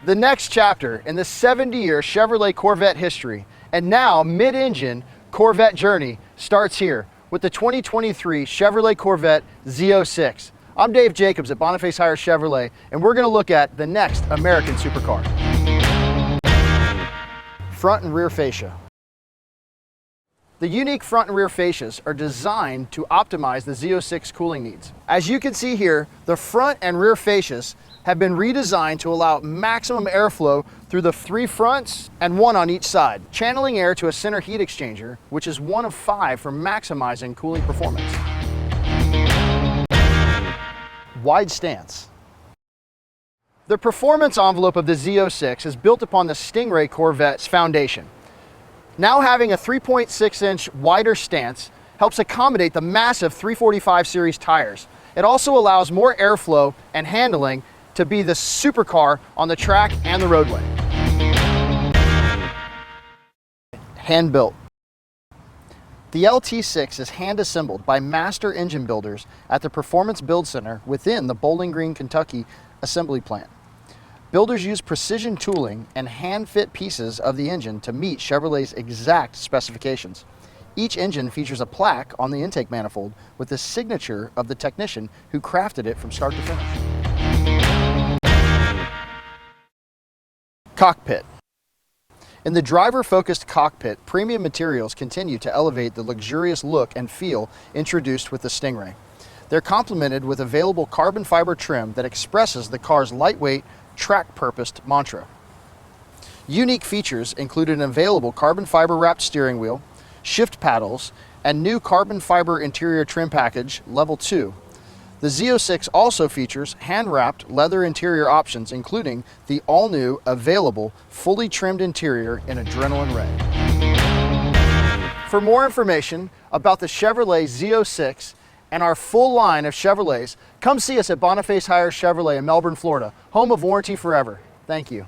The next chapter in the 70-year Chevrolet Corvette history and now mid-engine Corvette journey starts here with the 2023 Chevrolet Corvette Z06. I'm Dave Jacobs at Facias Chevrolet, and we're going to look at the next American supercar. Front and rear fascia. The unique front and rear fascias are designed to optimize the Z06 cooling needs. As you can see here, the front and rear fascias have been redesigned to allow maximum airflow through the 3 fronts and 1 on each side, channeling air to a center heat exchanger, which is 1 of 5 for maximizing cooling performance. Wide stance. The performance envelope of the Z06 is built upon the Stingray Corvette's foundation. Now having a 3.6-inch wider stance helps accommodate the massive 345 series tires. It also allows more airflow and handling to be the supercar on the track and the roadway. Hand built. The LT6 is hand assembled by master engine builders at the Performance Build Center within the Bowling Green, Kentucky assembly plant. Builders use precision tooling and hand-fit pieces of the engine to meet Chevrolet's exact specifications. Each engine features a plaque on the intake manifold with the signature of the technician who crafted it from start to finish. Cockpit. In the driver-focused cockpit, premium materials continue to elevate the luxurious look and feel introduced with the Stingray. They're complemented with available carbon fiber trim that expresses the car's lightweight, track-purposed mantra. Unique features include an available carbon fiber wrapped steering wheel, shift paddles, and new carbon fiber interior trim package level 2. The Z06 also features hand-wrapped leather interior options, including the all-new available fully trimmed interior in Adrenaline Red. For more information about the Chevrolet Z06 and our full line of Chevrolets, come see us at Facias Chevrolet in Melbourne, Florida, home of Warranty Forever. Thank you.